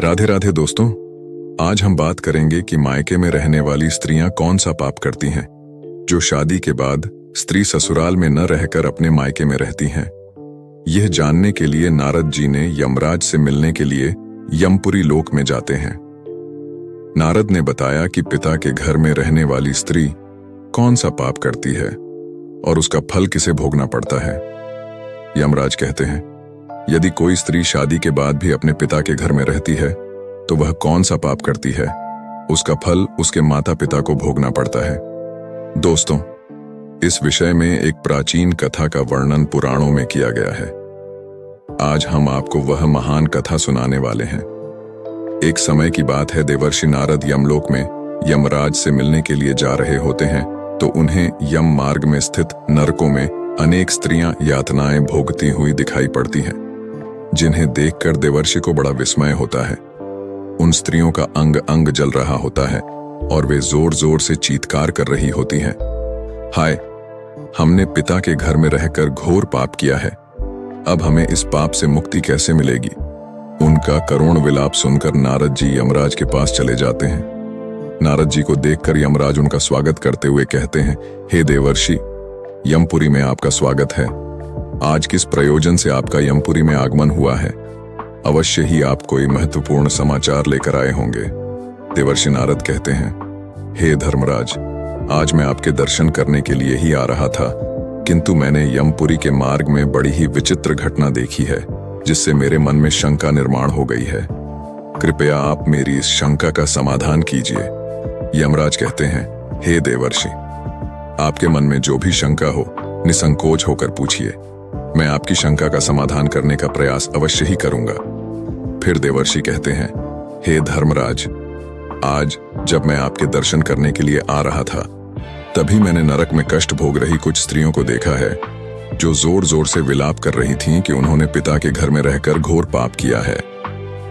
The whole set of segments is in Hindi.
राधे राधे दोस्तों, आज हम बात करेंगे कि मायके में रहने वाली स्त्रियां कौन सा पाप करती हैं, जो शादी के बाद स्त्री ससुराल में न रहकर अपने मायके में रहती हैं। यह जानने के लिए नारद जी ने यमराज से मिलने के लिए यमपुरी लोक में जाते हैं। नारद ने बताया कि पिता के घर में रहने वाली स्त्री कौन सा पाप करती है और उसका फल किसे भोगना पड़ता है। यमराज कहते हैं, यदि कोई स्त्री शादी के बाद भी अपने पिता के घर में रहती है तो वह कौन सा पाप करती है, उसका फल उसके माता पिता को भोगना पड़ता है। दोस्तों, इस विषय में एक प्राचीन कथा का वर्णन पुराणों में किया गया है। आज हम आपको वह महान कथा सुनाने वाले हैं। एक समय की बात है, देवर्षि नारद यमलोक में यमराज से मिलने के लिए जा रहे होते हैं तो उन्हें यम मार्ग में स्थित नरकों में अनेक स्त्रियां यातनाएं भोगती हुई दिखाई पड़ती हैं, जिन्हें देखकर देवर्षि को बड़ा विस्मय होता है। उन स्त्रियों का अंग अंग जल रहा होता है और वे जोर जोर से चीत्कार कर रही होती हैं, हाय, हमने पिता के घर में रहकर घोर पाप किया है, अब हमें इस पाप से मुक्ति कैसे मिलेगी। उनका करुण विलाप सुनकर नारद जी यमराज के पास चले जाते हैं। नारद जी को देखकर यमराज उनका स्वागत करते हुए कहते हैं, हे देवर्षि, यमपुरी में आपका स्वागत है। आज किस प्रयोजन से आपका यमपुरी में आगमन हुआ है? अवश्य ही आप कोई महत्वपूर्ण समाचार लेकर आए होंगे। देवर्षि नारद कहते हैं, हे धर्मराज, आज मैं आपके दर्शन करने के लिए ही आ रहा था, किंतु मैंने यमपुरी के मार्ग में बड़ी ही विचित्र घटना देखी है, जिससे मेरे मन में शंका निर्माण हो गई है। कृपया आप मेरी इस शंका का समाधान कीजिए। यमराज कहते हैं, हे देवर्षि, आपके मन में जो भी शंका हो निसंकोच होकर पूछिए, मैं आपकी शंका का समाधान करने का प्रयास अवश्य ही करूंगा। फिर देवर्षि कहते हैं, हे धर्मराज, आज जब मैं आपके दर्शन करने के लिए आ रहा था तभी मैंने नरक में कष्ट भोग रही कुछ स्त्रियों को देखा है, जो जोर जोर से विलाप कर रही थीं कि उन्होंने पिता के घर में रहकर घोर पाप किया है।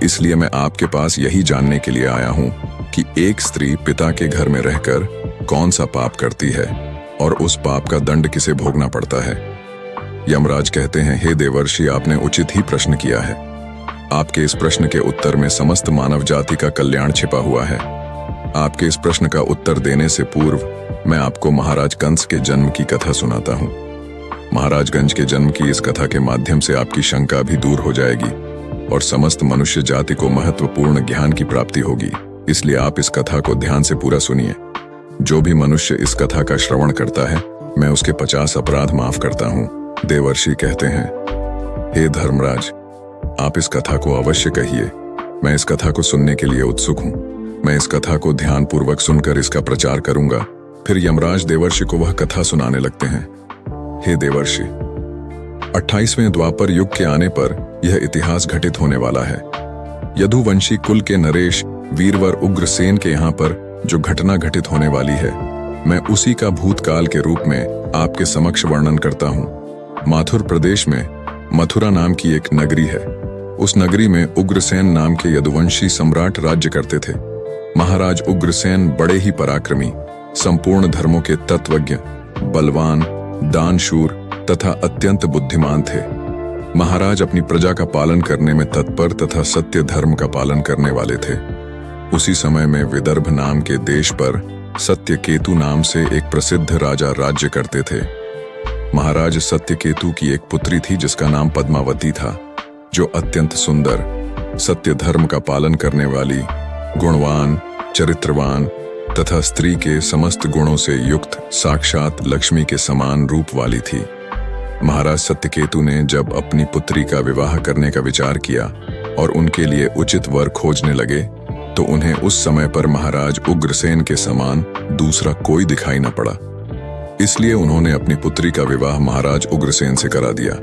इसलिए मैं आपके पास यही जानने के लिए आया हूं कि एक स्त्री पिता के घर में रहकर कौन सा पाप करती है और उस पाप का दंड किसे भोगना पड़ता है। यमराज कहते हैं, हे देवर्षि, आपने उचित ही प्रश्न किया है। आपके इस प्रश्न के उत्तर में समस्त मानव जाति का कल्याण छिपा हुआ है। आपके इस प्रश्न का उत्तर देने से पूर्व मैं आपको महाराज कंस के जन्म की कथा सुनाता हूँ। महाराज कंस के जन्म की इस कथा के माध्यम से आपकी शंका भी दूर हो जाएगी और समस्त मनुष्य जाति को महत्वपूर्ण ज्ञान की प्राप्ति होगी। इसलिए आप इस कथा को ध्यान से पूरा सुनिए। जो भी मनुष्य इस कथा का श्रवण करता है, मैं उसके 50 अपराध माफ करता हूँ। देवर्षि कहते हैं, हे धर्मराज, आप इस कथा को अवश्य कहिए। मैं इस कथा को सुनने के लिए उत्सुक हूँ। मैं इस कथा को ध्यान पूर्वक सुनकर इसका प्रचार करूंगा। फिर यमराज देवर्षि को वह कथा सुनाने लगते हैं। हे देवर्षि, 28वें द्वापर युग के आने पर यह इतिहास घटित होने वाला है। यदुवंशी कुल के नरेश वीरवर उग्रसेन के यहाँ पर जो घटना घटित होने वाली है, मैं उसी का भूतकाल के रूप में आपके समक्ष वर्णन करता हूँ। माथुर प्रदेश में मथुरा नाम की एक नगरी है। उस नगरी में उग्रसेन नाम के यदुवंशी सम्राट राज्य करते थे। महाराज उग्रसेन बड़े ही पराक्रमी, संपूर्ण धर्मों के तत्वज्ञ, बलवान, दानशूर तथा अत्यंत बुद्धिमान थे। महाराज अपनी प्रजा का पालन करने में तत्पर तथा सत्य धर्म का पालन करने वाले थे। उसी समय में विदर्भ नाम के देश पर सत्यकेतु नाम से एक प्रसिद्ध राजा राज्य करते थे। महाराज सत्यकेतु की एक पुत्री थी जिसका नाम पद्मावती था, जो अत्यंत सुंदर, सत्य धर्म का पालन करने वाली, गुणवान, चरित्रवान तथा स्त्री के समस्त गुणों से युक्त साक्षात लक्ष्मी के समान रूप वाली थी। महाराज सत्यकेतु ने जब अपनी पुत्री का विवाह करने का विचार किया और उनके लिए उचित वर खोजने लगे तो उन्हें उस समय पर महाराज उग्रसेन के समान दूसरा कोई दिखाई न पड़ा। इसलिए उन्होंने अपनी पुत्री का विवाह महाराज उग्रसेन से करा दिया।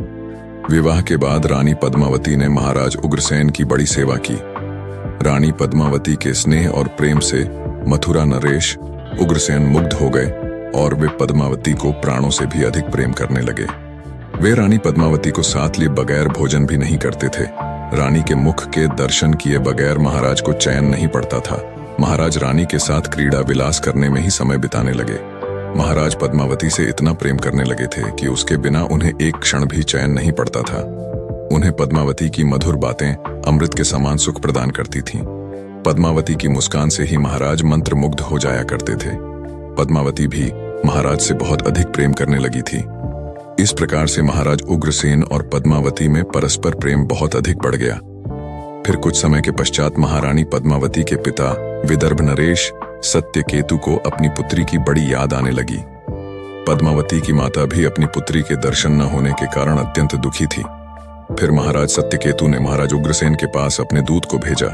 विवाह के बाद रानी पद्मावती ने महाराज उग्रसेन की बड़ी सेवा की। रानी पद्मावती के स्नेह और प्रेम से मथुरा नरेश उग्रसेन मुग्ध हो गए और वे पद्मावती को प्राणों से भी अधिक प्रेम करने लगे। वे रानी पद्मावती को साथ लिए बगैर भोजन भी नहीं करते थे। रानी के मुख के दर्शन किए बगैर महाराज को चैन नहीं पड़ता था। महाराज रानी के साथ क्रीड़ा विलास करने में ही समय बिताने लगे। महाराज पद्मावती से इतना प्रेम करने लगे थे कि उसके बिना उन्हें एक क्षण भी चैन नहीं पड़ता था। उन्हें पद्मावती की मधुर बातें अमृत के समान सुख प्रदान करती थीं। पद्मावती की मुस्कान से ही महाराज मंत्रमुग्ध हो जाया करते थे। पद्मावती भी महाराज से बहुत अधिक प्रेम करने लगी थी। इस प्रकार से महाराज उग्रसेन और पद्मावती में परस्पर प्रेम बहुत अधिक बढ़ गया। फिर कुछ समय के पश्चात महारानी पद्मावती के पिता विदर्भ नरेश सत्यकेतु को अपनी पुत्री की बड़ी याद आने लगी। पद्मावती की माता भी अपनी पुत्री के दर्शन न होने के कारण अत्यंत दुखी थी। फिर महाराज सत्यकेतु ने महाराज उग्रसेन के पास अपने दूत को भेजा।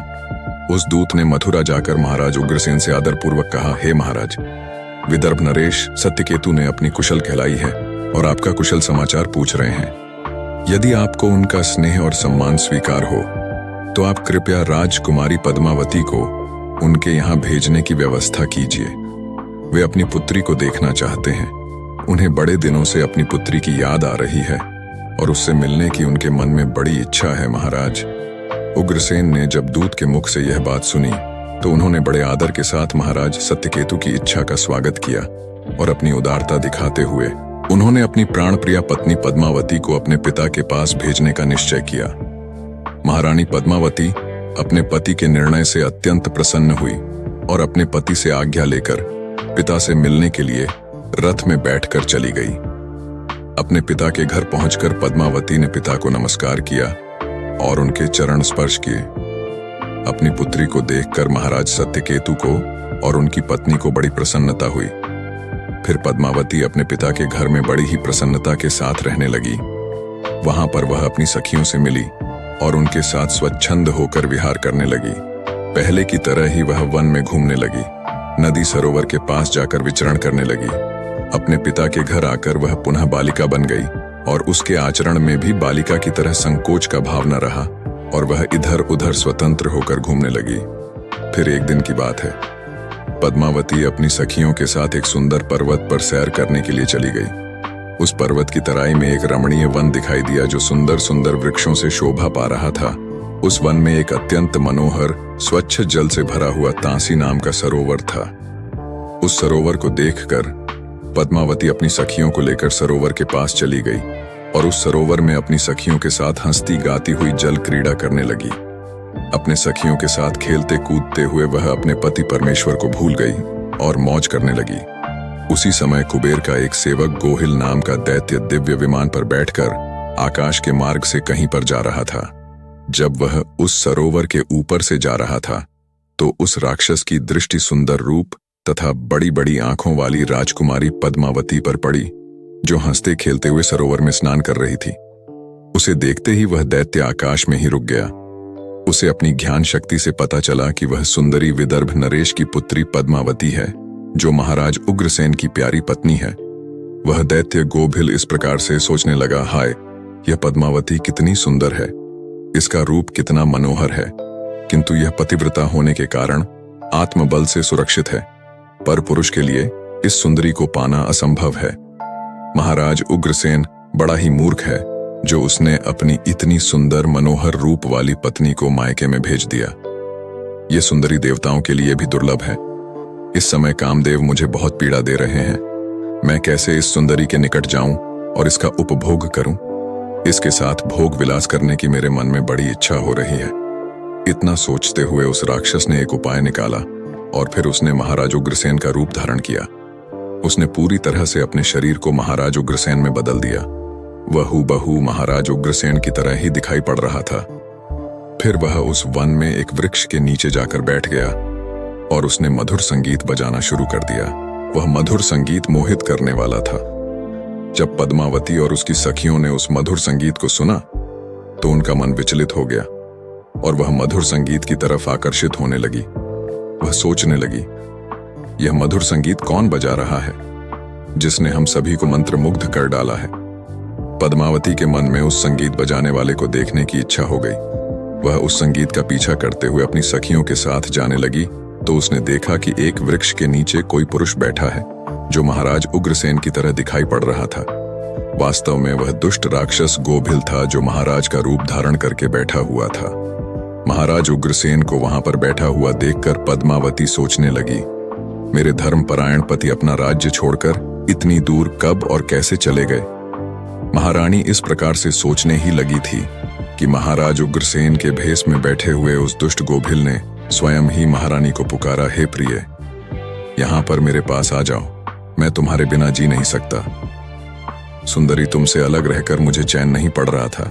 उस दूत ने मथुरा जाकर महाराज उग्रसेन से आदरपूर्वक कहा, हे महाराज, विदर्भ नरेश सत्यकेतु ने अपनी कुशल कहलाई है और आपका कुशल समाचार पूछ रहे हैं। यदि आपको उनका स्नेह और सम्मान स्वीकार हो तो आप कृपया राजकुमारी पद्मावती को उनके यहाँ भेजने की व्यवस्था कीजिए। वे अपनी पुत्री को देखना चाहते हैं। उन्हें बड़े दिनों से अपनी पुत्री की याद आ रही है और उससे मिलने की उनके मन में बड़ी इच्छा है। महाराज उग्रसेन ने जब दूत के मुख से यह बात सुनी तो उन्होंने बड़े आदर के साथ महाराज सत्यकेतु की इच्छा का स्वागत किया और अपनी उदारता दिखाते हुए उन्होंने अपनी प्राणप्रिया पत्नी पद्मावती को अपने पिता के पास भेजने का निश्चय किया। महारानी पद्मावती अपने पति के निर्णय से अत्यंत प्रसन्न हुई और अपने पति से आज्ञा लेकर पिता से मिलने के लिए रथ में बैठकर चली गई। अपने पिता के घर पहुंचकर पद्मावती ने पिता को नमस्कार किया और उनके चरण स्पर्श किए। अपनी पुत्री को देखकर महाराज सत्यकेतु को और उनकी पत्नी को बड़ी प्रसन्नता हुई। फिर पद्मावती अपने पिता के घर में बड़ी ही प्रसन्नता के साथ रहने लगी। वहां पर वह अपनी सखियों से मिली और उनके साथ स्वच्छंद होकर विहार करने लगी। पहले की तरह ही वह वन में घूमने लगी, नदी सरोवर के पास जाकर विचरण करने लगी। अपने पिता के घर आकर वह पुनः बालिका बन गई और उसके आचरण में भी बालिका की तरह संकोच का भाव न रहा और वह इधर उधर स्वतंत्र होकर घूमने लगी। फिर एक दिन की बात है, पद्मावती अपनी सखियों के साथ एक सुंदर पर्वत पर सैर करने के लिए चली गई। उस पर्वत की तराई में एक रमणीय वन दिखाई दिया जो सुंदर सुंदर वृक्षों से शोभा पा रहा था। उस वन में एक अत्यंत मनोहर स्वच्छ जल से भरा हुआ तांसी नाम का सरोवर था। उस सरोवर को देखकर पद्मावती अपनी सखियों को लेकर सरोवर के पास चली गई और उस सरोवर में अपनी सखियों के साथ हंसती गाती हुई जल क्रीड़ा करने लगी। अपने सखियों के साथ खेलते कूदते हुए वह अपने पति परमेश्वर को भूल गई और मौज करने लगी। उसी समय कुबेर का एक सेवक गोहिल नाम का दैत्य दिव्य विमान पर बैठकर आकाश के मार्ग से कहीं पर जा रहा था। जब वह उस सरोवर के ऊपर से जा रहा था तो उस राक्षस की दृष्टि सुंदर रूप तथा बड़ी बड़ी आंखों वाली राजकुमारी पद्मावती पर पड़ी, जो हंसते खेलते हुए सरोवर में स्नान कर रही थी। उसे देखते ही वह दैत्य आकाश में ही रुक गया। उसे अपनी ज्ञान शक्ति से पता चला कि वह सुंदरी विदर्भ नरेश की पुत्री पद्मावती है, जो महाराज उग्रसेन की प्यारी पत्नी है। वह दैत्य गोभिल इस प्रकार से सोचने लगा, हाय, यह पद्मावती कितनी सुंदर है, इसका रूप कितना मनोहर है, किंतु यह पतिव्रता होने के कारण आत्मबल से सुरक्षित है। पर पुरुष के लिए इस सुंदरी को पाना असंभव है। महाराज उग्रसेन बड़ा ही मूर्ख है जो उसने अपनी इतनी सुंदर मनोहर रूप वाली पत्नी को मायके में भेज दिया। यह सुंदरी देवताओं के लिए भी दुर्लभ है। इस समय कामदेव मुझे बहुत पीड़ा दे रहे हैं। मैं कैसे इस सुंदरी के निकट जाऊं और इसका उपभोग करूं? इसके साथ भोग विलास करने की मेरे मन में बड़ी इच्छा हो रही है। इतना सोचते हुए उस राक्षस ने एक उपाय निकाला और फिर उसने महाराज उग्रसेन का रूप धारण किया। उसने पूरी तरह से अपने शरीर को महाराज उग्रसेन में बदल दिया। वह हूबहू महाराज उग्रसेन की तरह ही दिखाई पड़ रहा था। फिर वह उस वन में एक वृक्ष के नीचे जाकर बैठ गया और उसने मधुर संगीत बजाना शुरू कर दिया। वह मधुर संगीत मोहित करने वाला था। जब पद्मावती और उसकी सखियों ने उस मधुर संगीत को सुना तो उनका मन विचलित हो गया और वह मधुर संगीत की तरफ आकर्षित होने लगी। वह सोचने लगी, यह मधुर संगीत कौन बजा रहा है जिसने हम सभी को मंत्रमुग्ध कर डाला है? पद्मावती के मन में उस संगीत बजाने वाले को देखने की इच्छा हो गई। वह उस संगीत का पीछा करते हुए अपनी सखियों के साथ जाने लगी तो उसने देखा कि एक वृक्ष के नीचे कोई पुरुष बैठा है जो महाराज उग्रसेन की तरह दिखाई पड़ रहा था। वास्तव में वह दुष्ट राक्षस गोभिल था जो महाराज का रूप धारण करके बैठा हुआ था। महाराज उग्रसेन को वहां पर बैठा हुआ देखकर पद्मावती सोचने लगी, मेरे धर्मपरायण पति अपना राज्य छोड़कर इतनी दूर कब और कैसे चले गए? महारानी इस प्रकार से सोचने ही लगी थी कि महाराज उग्रसेन के भेष में बैठे हुए उस दुष्ट गोभिल ने स्वयं ही महारानी को पुकारा, हे प्रिय, यहां पर मेरे पास आ जाओ, मैं तुम्हारे बिना जी नहीं सकता। सुंदरी, तुमसे अलग रहकर मुझे चैन नहीं पड़ रहा था।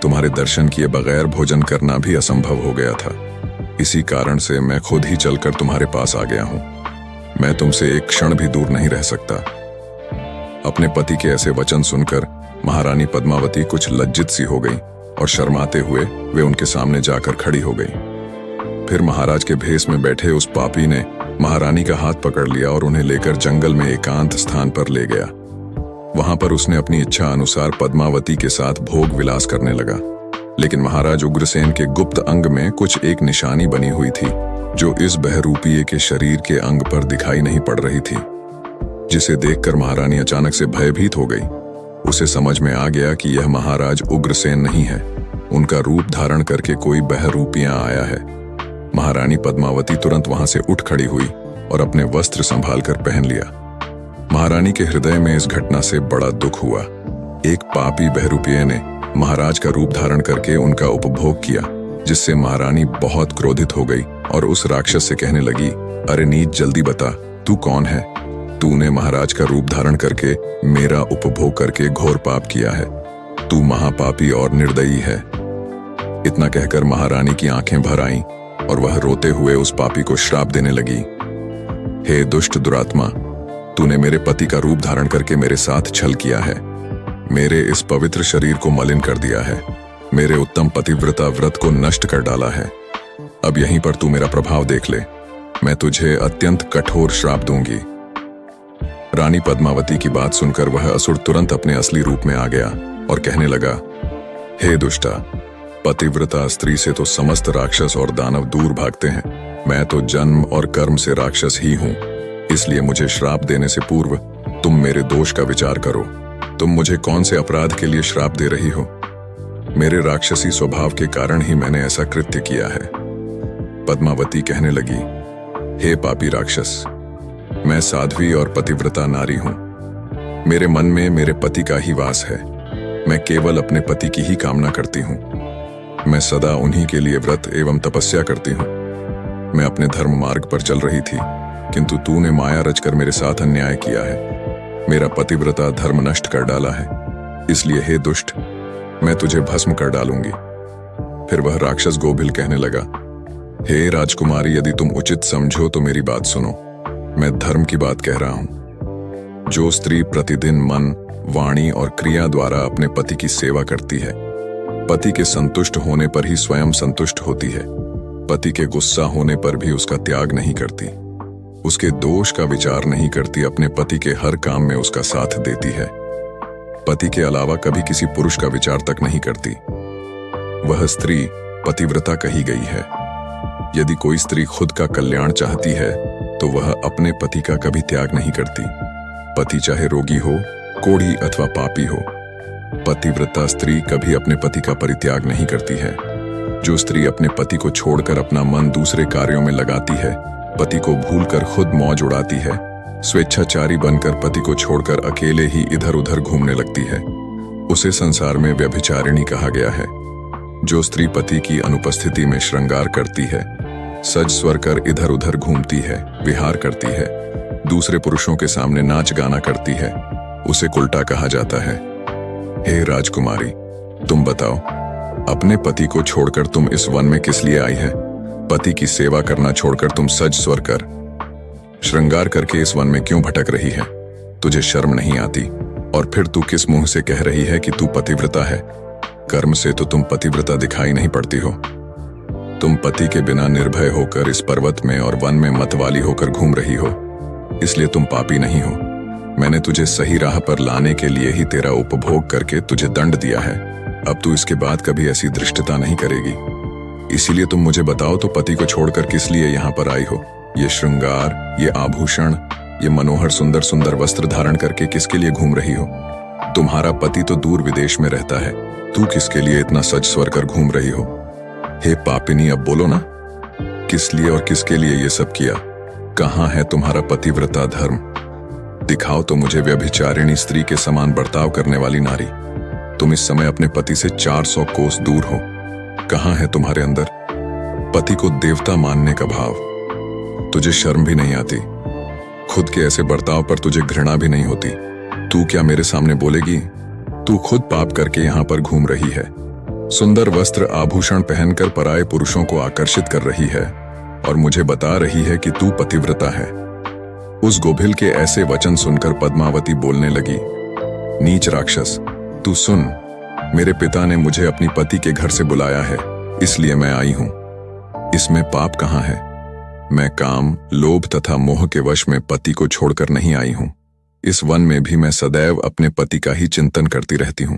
तुम्हारे दर्शन किए बगैर भोजन करना भी असंभव हो गया था। इसी कारण से मैं खुद ही चलकर तुम्हारे पास आ गया हूं। मैं तुमसे एक क्षण भी दूर नहीं रह सकता। अपने पति के ऐसे वचन सुनकर महारानी पद्मावती कुछ लज्जित सी हो गई और शर्माते हुए वे उनके सामने जाकर खड़ी हो गई। फिर महाराज के भेष में बैठे उस पापी ने महारानी का हाथ पकड़ लिया और उन्हें लेकर जंगल में एकांत स्थान पर ले गया। वहां पर उसने अपनी इच्छा अनुसार पद्मावती के साथ भोग विलास करने लगा। लेकिन महाराज उग्रसेन के गुप्त अंग में कुछ एक निशानी बनी हुई थी जो इस बहरूपीय के शरीर के अंग पर दिखाई नहीं पड़ रही थी, जिसे देखकर महारानी अचानक से भयभीत हो गई। उसे समझ में आ गया कि यह महाराज उग्रसेन नहीं है, उनका रूप धारण करके कोई बहरूपिया आया है। महारानी पद्मावती तुरंत वहां से उठ खड़ी हुई और अपने वस्त्र संभाल कर पहन लिया। महारानी के हृदय में इस घटना से बड़ा दुख हुआ। एक पापी बहरूपिये ने महाराज का रूप धारण करके उनका उपभोग किया, जिससे महारानी बहुत क्रोधित हो गई और उस राक्षस से कहने लगी, अरे नीच, जल्दी बता, तू कौन है? तूने महाराज का रूप धारण करके मेरा उपभोग करके घोर पाप किया है। तू महापापी और निर्दयी है। इतना कहकर महारानी की आंखें भर आईं और वह रोते हुए उस पापी को श्राप देने लगी, हे दुष्ट दुरात्मा, तूने मेरे पति का रूप धारण करके मेरे साथ छल किया है, मेरे इस पवित्र शरीर को मलिन कर दिया है, मेरे उत्तम पतिव्रता व्रत को नष्ट कर डाला है। अब यहीं पर तू मेरा प्रभाव देख ले, मैं तुझे अत्यंत कठोर श्राप दूंगी। रानी पद्मावती की बात सुनकर वह असुर तुरंत अपने असली रूप में आ गया और कहने लगा, हे दुष्टा, पतिव्रता स्त्री से तो समस्त राक्षस और दानव दूर भागते हैं। मैं तो जन्म और कर्म से राक्षस ही हूं, इसलिए मुझे श्राप देने से पूर्व तुम मेरे दोष का विचार करो। तुम मुझे कौन से अपराध के लिए श्राप दे रही हो? मेरे राक्षसी स्वभाव के कारण ही मैंने ऐसा कृत्य किया है। पद्मावती कहने लगी, हे पापी राक्षस, मैं साध्वी और पतिव्रता नारी हूं। मेरे मन में मेरे पति का ही वास है। मैं केवल अपने पति की ही कामना करती हूं। मैं सदा उन्हीं के लिए व्रत एवं तपस्या करती हूं। मैं अपने धर्म मार्ग पर चल रही थी, किंतु तूने माया रचकर मेरे साथ अन्याय किया है। मेरा पतिव्रता धर्म नष्ट कर डाला है, इसलिए हे दुष्ट, मैं तुझे भस्म कर डालूंगी। फिर वह राक्षस गोभिल कहने लगा, हे राजकुमारी, यदि तुम उचित समझो तो मेरी बात सुनो। मैं धर्म की बात कह रहा हूं। जो स्त्री प्रतिदिन मन, वाणी और क्रिया द्वारा अपने पति की सेवा करती है, पति के संतुष्ट होने पर ही स्वयं संतुष्ट होती है, पति के गुस्सा होने पर भी उसका त्याग नहीं करती, उसके दोष का विचार नहीं करती, अपने पति के हर काम में उसका साथ देती है, पति के अलावा कभी किसी पुरुष का विचार तक नहीं करती, वह स्त्री पतिव्रता कही गई है। यदि कोई स्त्री खुद का कल्याण चाहती है तो वह अपने पति का कभी त्याग नहीं करती, पति चाहे रोगी हो, कोढ़ी अथवा पापी हो। पतिव्रता स्त्री कभी अपने पति का परित्याग नहीं करती है। जो स्त्री अपने पति को छोड़कर अपना मन दूसरे कार्यों में लगाती है, पति को भूलकर खुद मौज उड़ाती है, स्वेच्छाचारी बनकर पति को छोड़कर अकेले ही इधर उधर घूमने लगती है, उसे संसार में व्यभिचारिणी कहा गया है। जो स्त्री पति की अनुपस्थिति में श्रृंगार करती है, सज स्वर कर इधर उधर घूमती है, विहार करती है, दूसरे पुरुषों के सामने नाच गाना करती है, उसे कुल्टा कहा जाता है। हे राजकुमारी, तुम बताओ, अपने पति को छोड़कर तुम इस वन में किस लिए आई है? पति की सेवा करना छोड़कर तुम सज स्वर कर श्रृंगार करके इस वन में क्यों भटक रही है? तुझे शर्म नहीं आती? और फिर तू किस मुंह से कह रही है कि तू पतिव्रता है? कर्म से तो तुम पतिव्रता दिखाई नहीं पड़ती हो। तुम पति के बिना निर्भय होकर इस पर्वत में और वन में मतवाली होकर घूम रही हो, इसलिए तुम पापी नहीं हो। मैंने तुझे सही राह पर लाने के लिए ही तेरा उपभोग करके तुझे दंड दिया है। अब तू इसके बाद कभी ऐसी दृष्टता नहीं करेगी। इसीलिए तुम मुझे बताओ तो पति को छोड़कर किस लिए यहाँ पर आई हो? ये श्रृंगार, ये आभूषण, ये मनोहर सुंदर सुंदर वस्त्र धारण करके किसके लिए घूम रही हो? तुम्हारा पति तो दूर विदेश में रहता है, तू किसके लिए इतना सज स्वर कर घूम रही हो? हे पापिनी, अब बोलो ना, किस लिए और किसके लिए ये सब किया? कहाँ है तुम्हारा पतिव्रता धर्म? दिखाओ तो मुझे व्यभिचारिणी स्त्री के समान बर्ताव करने वाली नारी। तुम इस समय अपने पति से 400 कोस दूर हो। कहाँ है तुम्हारे अंदर पति को देवता मानने का भाव? तुझे शर्म भी नहीं आती? खुद के ऐसे बर्ताव पर तुझे घृणा भी नहीं होती? तू क्या मेरे सामने बोलेगी? तू खुद पाप करके यहाँ पर घूम रही है, सुंदर वस्त्र आभूषण पहनकर पराये पुरुषों को आकर्षित कर रही है और मुझे बता रही है कि तू पतिव्रता है। उस गोभिल के ऐसे वचन सुनकर पद्मावती बोलने लगी, नीच राक्षस, तू सुन, मेरे पिता ने मुझे अपनी पति के घर से बुलाया है, इसलिए मैं आई हूं। इसमें पाप कहाँ है? मैं काम, लोभ तथा मोह के वश में पति को छोड़कर नहीं आई हूं। इस वन में भी मैं सदैव अपने पति का ही चिंतन करती रहती हूं।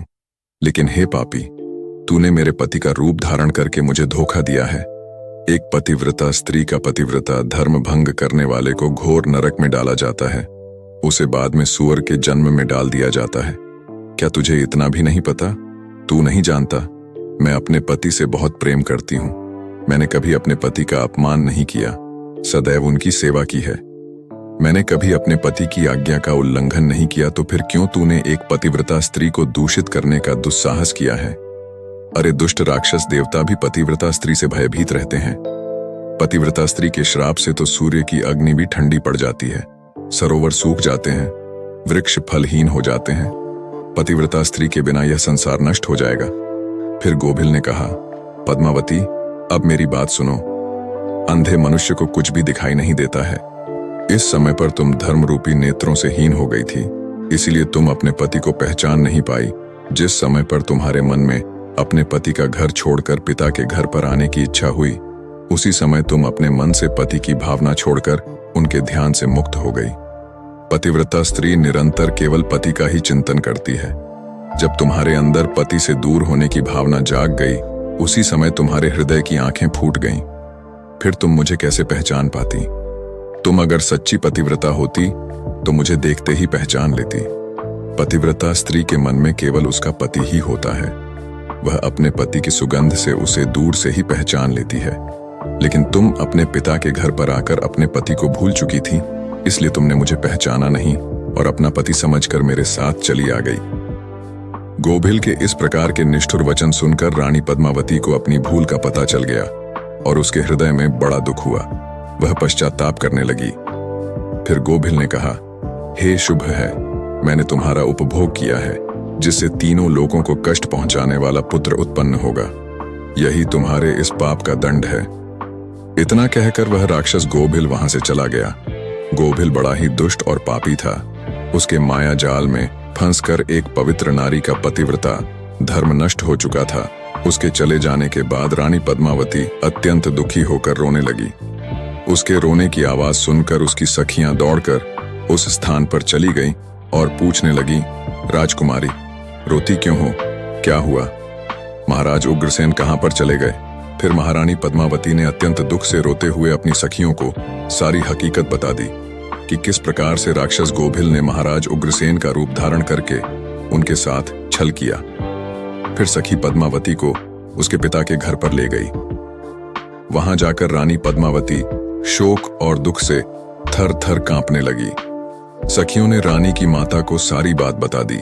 लेकिन हे पापी, तूने मेरे पति का रूप धारण करके मुझे धोखा दिया है। एक पतिव्रता स्त्री का पतिव्रता धर्म भंग करने वाले को घोर नरक में डाला जाता है, उसे बाद में सूअर के जन्म में डाल दिया जाता है। क्या तुझे इतना भी नहीं पता? तू नहीं जानता, मैं अपने पति से बहुत प्रेम करती हूँ। मैंने कभी अपने पति का अपमान नहीं किया, सदैव उनकी सेवा की है। मैंने कभी अपने पति की आज्ञा का उल्लंघन नहीं किया, तो फिर क्यों तूने एक पतिव्रता स्त्री को दूषित करने का दुस्साहस किया है? अरे दुष्ट राक्षस, देवता भी पतिव्रता स्त्री से भयभीत रहते हैं। पतिव्रता स्त्री के श्राप से तो सूर्य की अग्नि भी ठंडी पड़ जाती है, सरोवर सूख जाते हैं, वृक्ष फलहीन हो जाते हैं। पतिव्रता स्त्री के बिना यह संसार नष्ट हो जाएगा। फिर गोभिल ने कहा, पद्मावती, अब मेरी बात सुनो। अंधे मनुष्य को कुछ भी दिखाई नहीं देता है। इस समय पर तुम धर्म रूपी नेत्रों से हीन हो गई थी, इसीलिए तुम अपने पति को पहचान नहीं पाई। जिस समय पर तुम्हारे मन में अपने पति का घर छोड़कर पिता के घर पर आने की इच्छा हुई, उसी समय तुम अपने मन से पति की भावना छोड़कर उनके ध्यान से मुक्त हो गई। पतिव्रता स्त्री निरंतर केवल पति का ही चिंतन करती है। जब तुम्हारे अंदर पति से दूर होने की भावना जाग गई, उसी समय तुम्हारे हृदय की आंखें फूट गईं। फिर तुम मुझे कैसे पहचान पाती? तुम अगर सच्ची पतिव्रता होती तो मुझे देखते ही पहचान लेती। पतिव्रता स्त्री के मन में केवल उसका पति ही होता है। वह अपने पति की सुगंध से उसे दूर से ही पहचान लेती है। लेकिन तुम अपने पिता के घर पर आकर अपने पति को भूल चुकी थी, इसलिए तुमने मुझे पहचाना नहीं और अपना पति समझकर मेरे साथ चली आ गई। गोभिल के इस प्रकार के निष्ठुर वचन सुनकर रानी पद्मावती को अपनी भूल का पता चल गया और उसके हृदय में बड़ा दुख हुआ। वह पश्चाताप करने लगी। फिर गोभिल ने कहा, हे शुभ है, मैंने तुम्हारा उपभोग किया है, जिससे तीनों लोगों को कष्ट पहुंचाने वाला पुत्र उत्पन्न होगा। यही तुम्हारे इस पाप का दंड है। इतना कहकर वह राक्षस गोभिल वहां से चला गया। गोभिल बड़ा ही दुष्ट और पापी था। उसके माया जाल में फंसकर एक पवित्र नारी का पतिव्रता धर्म नष्ट हो चुका था। उसके चले जाने के बाद रानी पद्मावती अत्यंत दुखी होकर रोने लगी। उसके रोने की आवाज सुनकर उसकी सखियां दौड़कर उस स्थान पर चली गईं और पूछने लगी, राजकुमारी, रोती क्यों हो? क्या हुआ? महाराज उग्रसेन कहां पर चले गए? फिर महारानी पद्मावती ने अत्यंत दुख से रोते हुए अपनी सखियों को सारी हकीकत बता दी कि किस प्रकार से राक्षस गोभिल ने महाराज उग्रसेन का रूप धारण करके उनके साथ छल किया। फिर सखी पद्मावती को उसके पिता के घर पर ले गई। वहां जाकर रानी पद्मावती शोक और दुख से थर थर कांपने लगी। सखियों ने रानी की माता को सारी बात बता दी।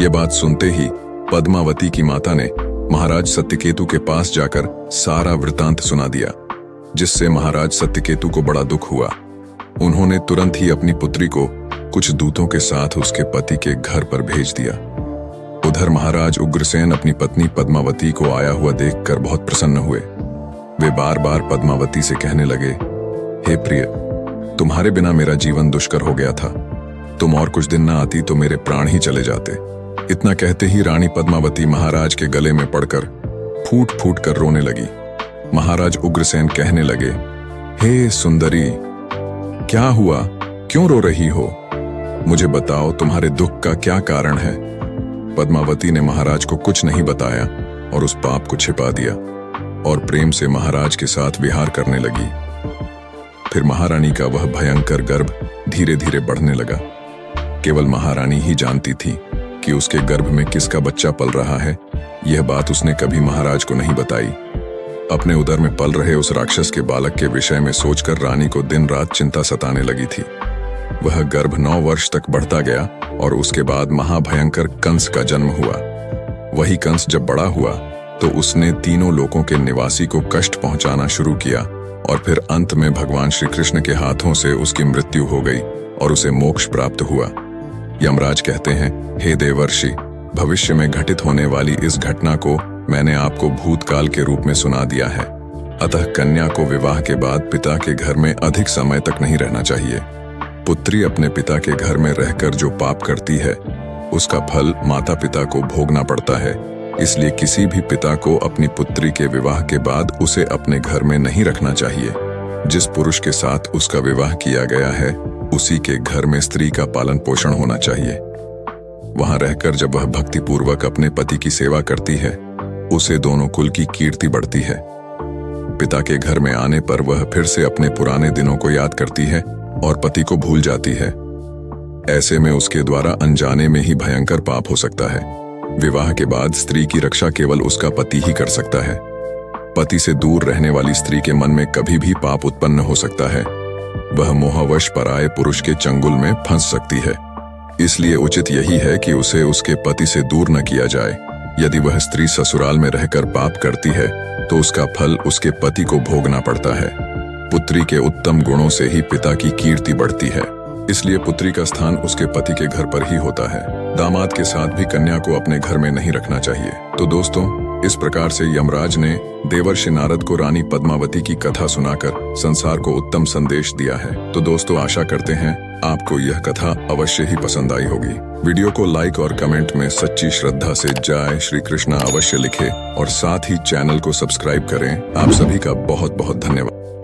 ये बात सुनते ही पद्मावती की माता ने महाराज सत्यकेतु के पास जाकर सारा वृतांत सुना दिया, जिससे महाराज सत्यकेतु को बड़ा दुख हुआ। उन्होंने तुरंत ही अपनी पुत्री को कुछ दूतों के साथ उसके पति के घर पर भेज दिया। उधर महाराज उग्रसेन अपनी पत्नी पद्मावती को आया हुआ देखकर बहुत प्रसन्न हुए। वे बार बार पद्मावती से कहने लगे, हे प्रिय, तुम्हारे बिना मेरा जीवन दुष्कर हो गया था। तुम और कुछ दिन न आती तो मेरे प्राण ही चले जाते। इतना कहते ही रानी पद्मावती महाराज के गले में पड़कर फूट फूट कर रोने लगी। महाराज उग्रसेन कहने लगे, हे सुंदरी, क्या हुआ? क्यों रो रही हो? मुझे बताओ, तुम्हारे दुख का क्या कारण है? पद्मावती ने महाराज को कुछ नहीं बताया और उस पाप को छिपा दिया और प्रेम से महाराज के साथ विहार करने लगी। फिर महारानी का वह भयंकर गर्भ धीरे धीरे बढ़ने लगा। केवल महारानी ही जानती थी कि उसके गर्भ में किसका बच्चा पल रहा है। यह बात उसने कभी महाराज को नहीं बताई। अपने उदर में पल रहे उस राक्षस के बालक के विषय में सोचकर रानी को दिन रात चिंता सताने लगी थी। वह गर्भ 9 वर्ष तक बढ़ता गया और उसके बाद महाभयंकर कंस का जन्म हुआ। वही कंस जब बड़ा हुआ तो उसने तीनों लोकों के निवासी को कष्ट पहुंचाना शुरू किया और फिर अंत में भगवान श्री कृष्ण के हाथों से उसकी मृत्यु हो गई और उसे मोक्ष प्राप्त हुआ। यमराज कहते हैं, हे देवर्षि, भविष्य में घटित होने वाली इस घटना को मैंने आपको भूतकाल के रूप में सुना दिया है। अतः कन्या को विवाह के बाद पिता के घर में अधिक समय तक नहीं रहना चाहिए। पुत्री अपने पिता के घर में रहकर जो पाप करती है उसका फल माता पिता को भोगना पड़ता है। इसलिए किसी भी पिता को अपनी पुत्री के विवाह के बाद उसे अपने घर में नहीं रखना चाहिए। जिस पुरुष के साथ उसका विवाह किया गया है उसी के घर में स्त्री का पालन पोषण होना चाहिए। वहां रहकर जब वह भक्तिपूर्वक अपने पति की सेवा करती है उसे दोनों कुल की कीर्ति बढ़ती है। पिता के घर में आने पर वह फिर से अपने पुराने दिनों को याद करती है और पति को भूल जाती है। ऐसे में उसके द्वारा अनजाने में ही भयंकर पाप हो सकता है। विवाह के बाद स्त्री की रक्षा केवल उसका पति ही कर सकता है। पति से दूर रहने वाली स्त्री के मन में कभी भी पाप उत्पन्न हो सकता है। वह मोहवश पराये पुरुष के चंगुल में फंस सकती है। इसलिए उचित यही है कि उसे उसके पति से दूर न किया जाए। यदि वह स्त्री ससुराल में रहकर पाप करती है तो उसका फल उसके पति को भोगना पड़ता है। पुत्री के उत्तम गुणों से ही पिता की कीर्ति बढ़ती है। इसलिए पुत्री का स्थान उसके पति के घर पर ही होता है। दामाद के साथ भी कन्या को अपने घर में नहीं रखना चाहिए। तो दोस्तों, इस प्रकार से यमराज ने देवर्षि नारद को रानी पद्मावती की कथा सुनाकर संसार को उत्तम संदेश दिया है। तो दोस्तों, आशा करते हैं आपको यह कथा अवश्य ही पसंद आई होगी। वीडियो को लाइक और कमेंट में सच्ची श्रद्धा से जय श्री कृष्णा अवश्य लिखें और साथ ही चैनल को सब्सक्राइब करें। आप सभी का बहुत बहुत धन्यवाद।